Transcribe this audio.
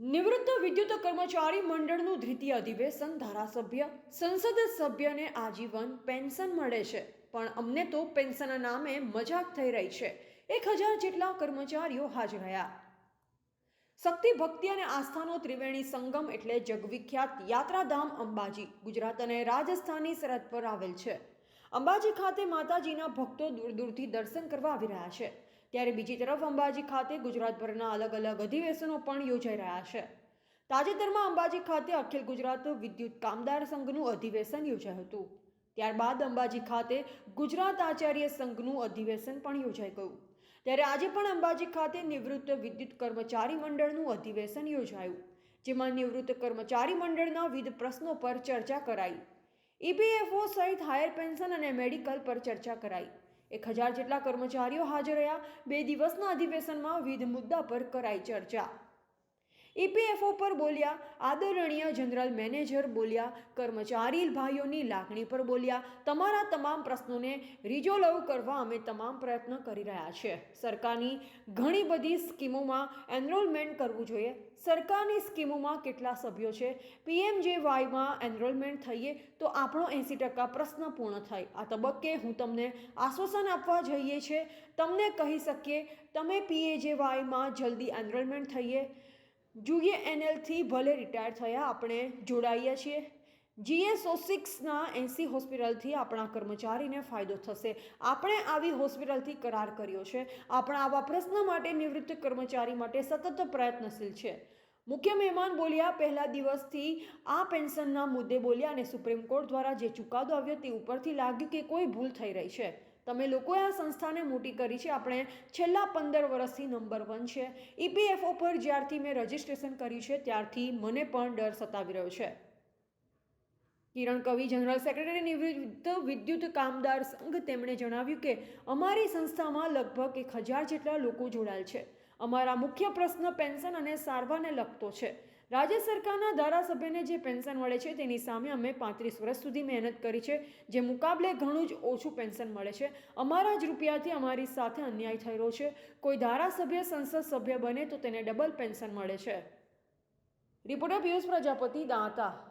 નિવૃત્ત વિદ્યુત કર્મચારી મંડળનું દ્વિતીય અધિવેશન ધારાસભ્ય સંસદ સભ્યને આજીવન પેન્શન મળે છે, પણ અમને તો પેન્શનના નામે મજાક થઈ રહી છે। 1000 જેટલા કર્મચારીઓ હાજર રહ્યા। શક્તિ ભક્તિ અને આસ્થાનો ત્રિવેણી સંગમ એટલે જગવિખ્યાત યાત્રાધામ અંબાજી ગુજરાત અને રાજસ્થાનની સરહદ પર આવેલ છે। અંબાજી ખાતે માતાજીના ભક્તો દૂર દૂરથી દર્શન કરવા આવી રહ્યા છે, ત્યારે બીજી તરફ અંબાજી ખાતે ગુજરાતભરના અલગ અલગ અધિવેશનો પણ યોજાઈ રહ્યા છે। તાજેતરમાં અંબાજી ખાતે અખિલ ગુજરાત વિદ્યુત કામદાર સંઘનું અધિવેશન યોજાયું હતું। ત્યારબાદ અંબાજી ખાતે ગુજરાત આચાર્ય સંઘનું અધિવેશન પણ યોજાઈ ગયું। ત્યારે આજે પણ અંબાજી ખાતે નિવૃત્ત વિદ્યુત કર્મચારી મંડળનું અધિવેશન યોજાયું, જેમાં નિવૃત્ત કર્મચારી મંડળના વિવિધ પ્રશ્નો પર ચર્ચા કરાઈ। ઈપીએફઓ સહિત હાયર પેન્શન અને મેડિકલ પર ચર્ચા કરાઈ। 1000 જેટલા કર્મચારીઓ હાજર રહ્યા। 2 દિવસના અધિવેશનમાં વિવિધ મુદ્દા પર કરાઈ ચર્ચા। ઈપીએફઓ પર બોલ્યા આદરણીય જનરલ મેનેજર, બોલ્યા કર્મચારી ભાઈઓની લાગણી પર બોલ્યા, તમારા તમામ પ્રશ્નોને રિઝોલ્વ કરવા અમે તમામ પ્રયત્ન કરી રહ્યા છીએ। સરકારની ઘણી બધી સ્કીમોમાં એનરોલમેન્ટ કરવું જોઈએ। સરકારની સ્કીમોમાં કેટલા સભ્યો છે? પીએમજેવાયમાં એનરોલમેન્ટ થઈએ તો આપણો 80% પ્રશ્ન પૂર્ણ થાય। આ તબક્કે હું તમને આશ્વાસન આપવા જઈએ છીએ, તમને કહી શકીએ તમે પીએમજેવાયમાં જલ્દી એનરોલમેન્ટ થઈએ। યુએએનએલથી ભલે રિટાયર થયા, આપણે જોડાઈએ છીએ। જીએસઓ6ના 80 હોસ્પિટલથી આપણા કર્મચારીને ફાયદો થશે। આપણે આવી હોસ્પિટલથી કરાર કર્યો છે। આપણા આવા પ્રશ્ન માટે નિવૃત્ત કર્મચારી માટે સતત પ્રયત્નશીલ છે। મુખ્ય મહેમાન બોલ્યા પહેલા દિવસથી આ પેન્શનના મુદ્દે બોલ્યા અને સુપ્રીમ કોર્ટ દ્વારા જે ચુકાદો આવ્યો તે ઉપરથી લાગ્યું કે કોઈ ભૂલ થઈ રહી છે। તમે લોકોએ આ સંસ્થાને મોટી કરી છે। આપણે છેલ્લા 15 વર્ષથી નંબર 1 છે। ઈપીએફઓ પર જ્યારથી મેં રજીસ્ટ્રેશન કર્યું છે ત્યારથી મને પણ ડર સતાવી રહ્યો છે। કિરણ કવિ, જનરલ સેક્રેટરી નિવૃત્ત વિદ્યુત કામદાર સંઘ, તેમણે જણાવ્યું કે અમારી સંસ્થામાં લગભગ 1000 જેટલા લોકો જોડાયેલ છે। અમારા મુખ્ય પ્રશ્ન પેન્શન અને સારવારને લગતો છે। રાજ્ય સરકારના ધારાસભ્યને જે પેન્શન મળે છે તેની સામે અમે 35 વર્ષ સુધી મહેનત કરી છે, જે મુકાબલે ઘણું જ ઓછું પેન્શન મળે છે। અમારા જ રૂપિયાથી અમારી સાથે અન્યાય થઈ રહ્યો છે। કોઈ ધારાસભ્ય સંસદ સભ્ય બને તો તેને ડબલ પેન્શન મળે છે। રિપોર્ટર પિયુષ પ્રજાપતિ, દાંતા।